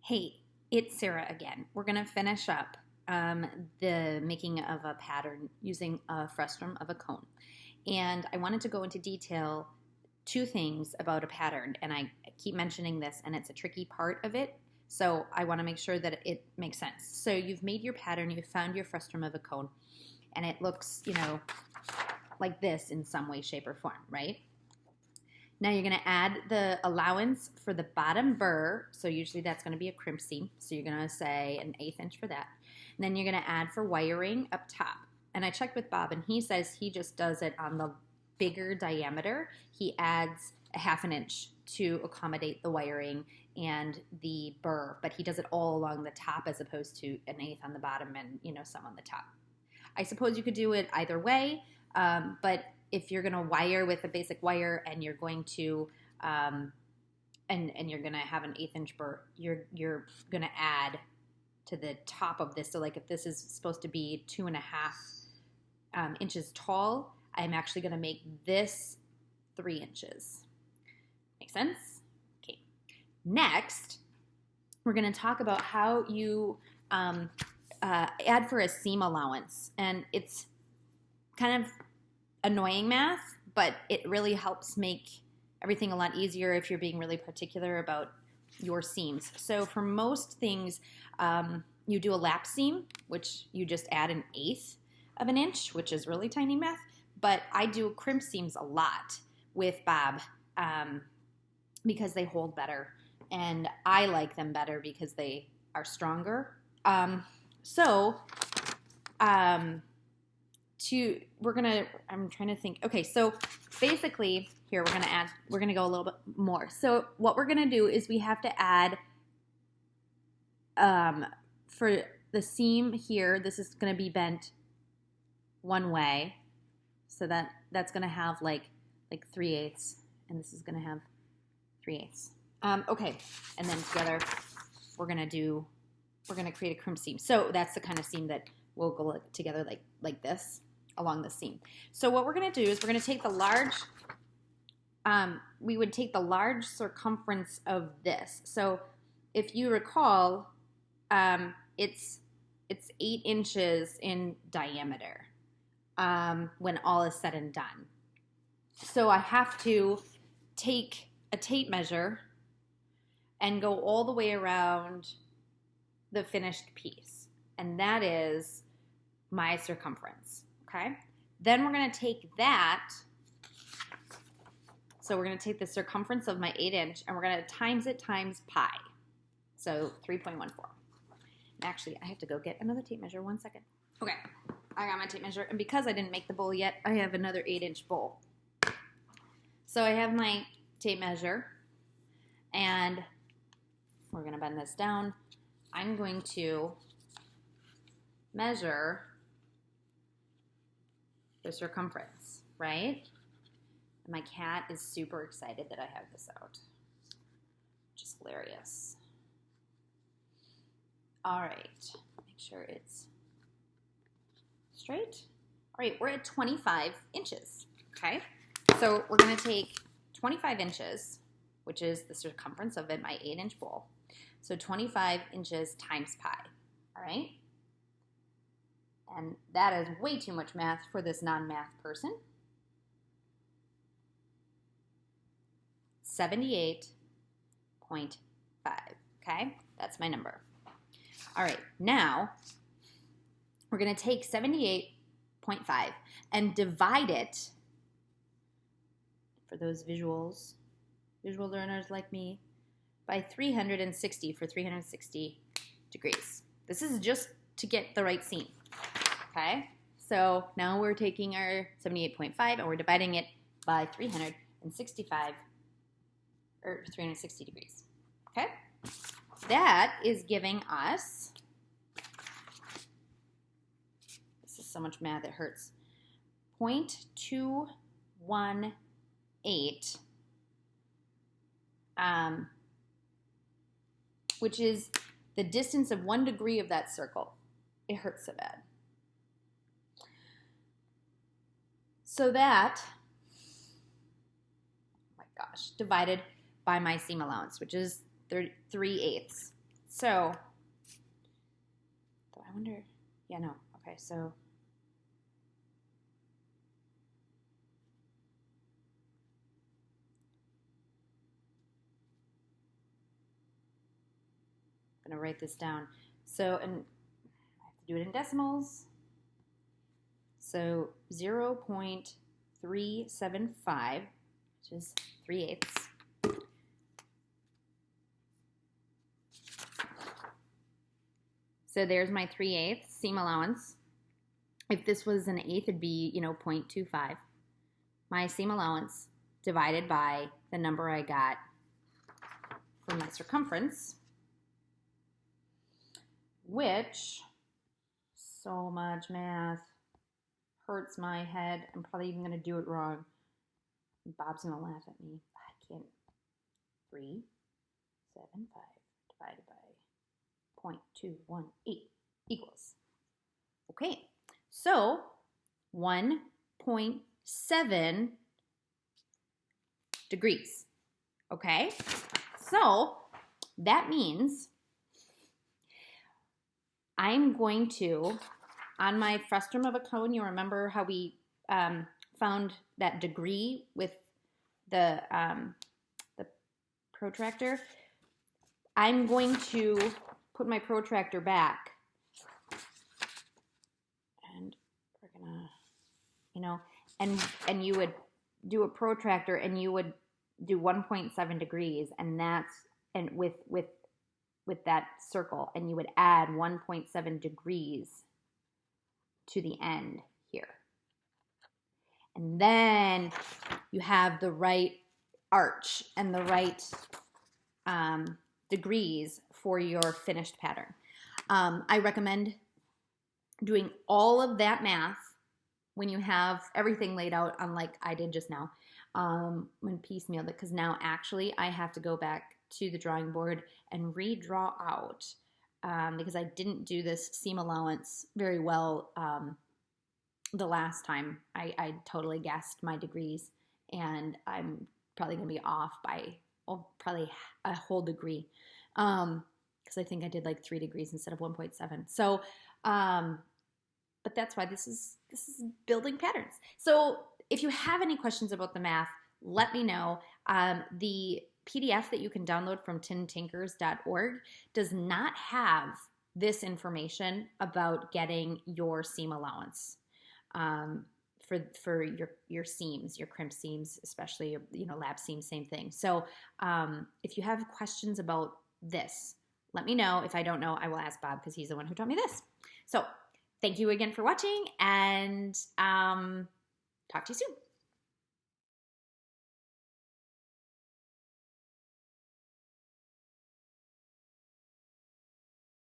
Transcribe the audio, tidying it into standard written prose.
Hey, it's Sarah again. We're going to finish up the making of a pattern using a frustrum of a cone. And I wanted to go into detail two things about a pattern, and I keep mentioning this, and it's a tricky part of it. So I want to make sure that it makes sense. So you've made your pattern, you've found your frustrum of a cone, and it looks, like this in some way, shape, or form, right? Now you're going to add the allowance for the bottom burr. So usually that's going to be a crimp seam. So you're going to say an 1/8 inch for that. And then you're going to add for wiring up top. And I checked with Bob, and he says he just does it on the bigger diameter. He adds a 1/2 inch to accommodate the wiring and the burr, but he does it all along the top as opposed to an 1/8 on the bottom and some on the top. I suppose you could do it either way, but if you're going to wire with a basic wire and you're going to and you're going to have an 1/8 inch burr, you're going to add to the top of this. So like if this is supposed to be 2.5 inches tall, I'm actually going to make this 3 inches. Make sense? Okay. Next, we're going to talk about how you add for a seam allowance, and it's kind of annoying math, but it really helps make everything a lot easier if you're being really particular about your seams. So for most things, you do a lap seam, which you just add an 1/8 of an inch, which is really tiny math, but I do crimp seams a lot with Bob because they hold better, and I like them better because they are stronger. I'm trying to think. Okay, so basically here we're gonna go a little bit more. So what we're gonna do is we have to add for the seam here, this is gonna be bent one way. So that's gonna have like 3/8, and this is gonna have 3/8. Okay, and then together we're gonna create a crimp seam. So that's the kind of seam that will go together like this along the seam. So what we're going to do is we're going to take the large, we would take the large circumference of this. So if you recall, it's 8 inches in diameter when all is said and done. So I have to take a tape measure and go all the way around the finished piece, and that is my circumference. Okay, then we're going to take that, so we're going to take the circumference of my 8 inch and we're going to times it times pi, so 3.14. Actually, I have to go get another tape measure. 1 second. Okay, I got my tape measure, and because I didn't make the bowl yet, I have another 8 inch bowl. So I have my tape measure, and we're going to bend this down. I'm going to measure the circumference, right? And my cat is super excited that I have this out, which is hilarious. All right, make sure it's straight. All right, we're at 25 inches, okay? So we're gonna take 25 inches, which is the circumference of my 8 inch bowl. So 25 inches times pi, all right? And that is way too much math for this non-math person. 78.5, okay? That's my number. All right, now we're going to take 78.5 and divide it, for those visual learners like me, by 360 for 360 degrees. This is just to get the right seam. Okay, so now we're taking our 78.5 and we're dividing it by 365 or 360 degrees. Okay, that is giving us, this is so much math it hurts, 0.218 which is the distance of 1 degree of that circle. It hurts so bad. So that, oh my gosh, divided by my seam allowance, which is 3/8. So, I wonder, yeah, no. Okay, so I'm going to write this down. So, and I have to do it in decimals. So 0.375, which is 3/8. So there's my 3/8 seam allowance. If this was an eighth, it'd be, 0.25. My seam allowance divided by the number I got for my circumference, which, so much math, hurts my head. I'm probably even going to do it wrong. Bob's going to laugh at me. I can't. 375 divided by 0.218 equals. Okay, so 1.7 degrees. Okay, so that means I'm going to, on my frustrum of a cone, you remember how we found that degree with the protractor? I'm going to put my protractor back, and we're gonna, and you would do a protractor, and you would do 1.7 degrees, and that's, and with that circle, and you would add 1.7 degrees to the end here. And then you have the right arch and the right degrees for your finished pattern. I recommend doing all of that math when you have everything laid out on like I did just now, when piecemeal, because now actually I have to go back to the drawing board and redraw out because I didn't do this seam allowance very well the last time. I totally guessed my degrees, and I'm probably going to be off by probably a whole degree because I think I did like 3 degrees instead of 1.7. So, but that's why this is building patterns. So if you have any questions about the math, let me know. The PDF that you can download from tintinkers.org does not have this information about getting your seam allowance for your seams, your crimp seams, especially, lap seams, same thing. So if you have questions about this, let me know. If I don't know, I will ask Bob because he's the one who taught me this. So thank you again for watching, and talk to you soon.